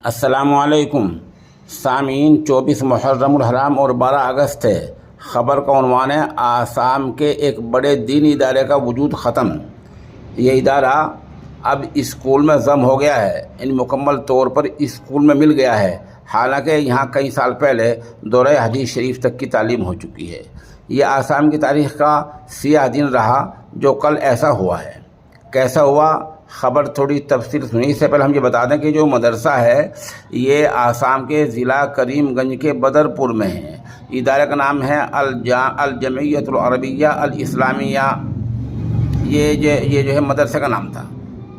السلام علیکم سامعین، 24 محرم الحرام اور 12 اگست ہے۔ خبر کا عنوان ہے آسام کے ایک بڑے دینی ادارے کا وجود ختم۔ یہ ادارہ اب اسکول میں ضم ہو گیا ہے، مکمل طور پر اسکول میں مل گیا ہے، حالانکہ یہاں کئی سال پہلے دورہ حدیث شریف تک کی تعلیم ہو چکی ہے۔ یہ آسام کی تاریخ کا سیاہ دن رہا جو کل ایسا ہوا ہے۔ کیسا ہوا؟ خبر تھوڑی تفصیل سنی۔ اس سے پہلے ہم یہ بتا دیں کہ جو مدرسہ ہے یہ آسام کے ضلع کریم گنج کے بدرپور میں ہے۔ ادارے کا نام ہے الجمعیت العربیہ الاسلامیہ۔ یہ جو ہے مدرسے کا نام تھا۔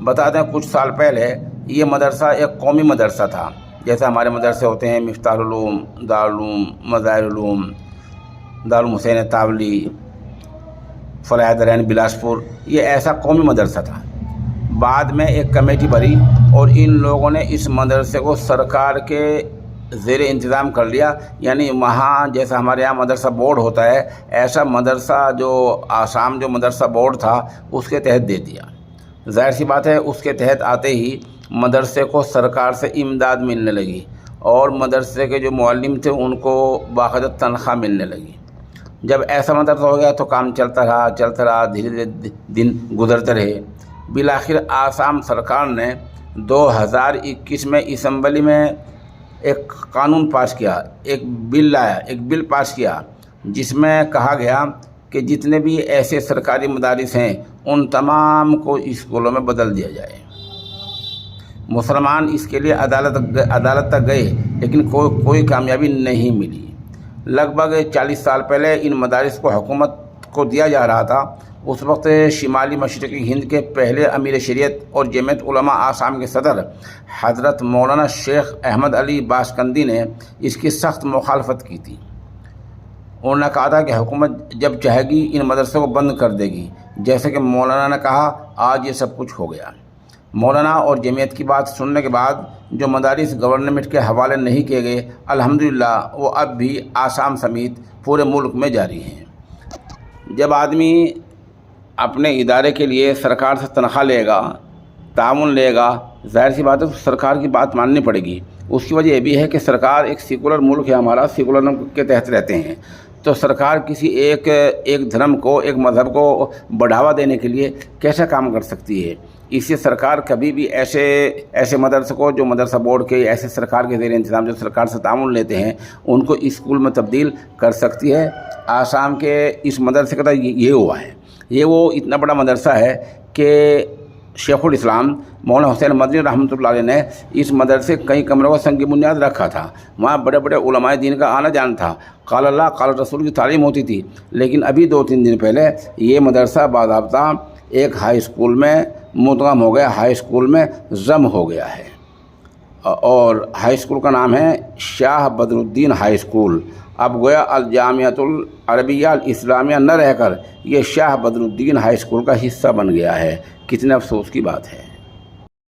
بتا دیں کچھ سال پہلے یہ مدرسہ ایک قومی مدرسہ تھا، جیسے ہمارے مدرسے ہوتے ہیں مفتاح العلوم، دارالعلوم، مظاہر العلوم، دارالعلوم حسین تاولی، فلاح درین بلاسپور۔ یہ ایسا قومی مدرسہ تھا۔ بعد میں ایک کمیٹی بنی اور ان لوگوں نے اس مدرسے کو سرکار کے زیر انتظام کر لیا، یعنی وہاں جیسا ہمارے یہاں مدرسہ بورڈ ہوتا ہے، ایسا مدرسہ جو آسام جو مدرسہ بورڈ تھا اس کے تحت دے دیا۔ ظاہر سی بات ہے اس کے تحت آتے ہی مدرسے کو سرکار سے امداد ملنے لگی اور مدرسے کے جو معلم تھے ان کو باقاعدہ تنخواہ ملنے لگی۔ جب ایسا مدرسہ ہو گیا تو کام چلتا رہا، دھیرے دھیرے دن گزرتے رہے۔ بالآخر آسام سرکار نے 2021 میں اسمبلی میں ایک قانون پاس کیا، ایک بل پاس کیا جس میں کہا گیا کہ جتنے بھی ایسے سرکاری مدارس ہیں ان تمام کو اسکولوں میں بدل دیا جائے۔ مسلمان اس کے لیے عدالت تک گئے لیکن کوئی کامیابی نہیں ملی۔ لگ بھگ 40 سال پہلے ان مدارس کو حکومت کو دیا جا رہا تھا۔ اس وقت شمالی مشرقی ہند کے پہلے امیر شریعت اور جمعیت علماء آسام کے صدر حضرت مولانا شیخ احمد علی باشکندی نے اس کی سخت مخالفت کی تھی۔ انہوں نے کہا تھا کہ حکومت جب چاہے گی ان مدرسوں کو بند کر دے گی، جیسے کہ مولانا نے کہا آج یہ سب کچھ ہو گیا۔ مولانا اور جمعیت کی بات سننے کے بعد جو مدارس گورنمنٹ کے حوالے نہیں کیے گئے، الحمدللہ وہ اب بھی آسام سمیت پورے ملک میں جاری ہیں۔ جب آدمی اپنے ادارے کے لیے سرکار سے تنخواہ لے گا، تعاون لے گا، ظاہر سی بات ہے سرکار کی بات ماننی پڑے گی۔ اس کی وجہ یہ بھی ہے کہ سرکار ایک سیکولر ملک ہے، ہمارا سیکولر کے تحت رہتے ہیں، تو سرکار کسی ایک دھرم کو، ایک مذہب کو بڑھاوا دینے کے لیے کیسا کام کر سکتی ہے؟ اس سے سرکار کبھی بھی ایسے مدرسے کو جو مدرسہ بورڈ کے، ایسے سرکار کے زیر انتظام جو سرکار سے تعاون لیتے ہیں ان کو اسکول میں تبدیل کر سکتی ہے۔ آسام کے اس مدرسے کا یہ ہوا ہے۔ یہ وہ اتنا بڑا مدرسہ ہے کہ شیخ الاسلام مولانا حسین مدنی رحمۃ اللہ علیہ نے اس مدرسے کئی کمروں کا سنگ بنیاد رکھا تھا۔ وہاں بڑے بڑے علماء دین کا آنا جانا تھا، قال اللہ قال رسول کی تعلیم ہوتی تھی۔ لیکن ابھی 2-3 دن پہلے یہ مدرسہ باضابطہ ایک ہائی اسکول میں مدغم ہو گیا، ہائی اسکول میں ضم ہو گیا ہے، اور ہائی اسکول کا نام ہے شاہ بدر الدین ہائی اسکول۔ اب گویا الجامعۃ العربیہ الاسلامیہ نہ رہ کر یہ شاہ بدر الدین ہائی اسکول کا حصہ بن گیا ہے۔ کتنے افسوس کی بات ہے۔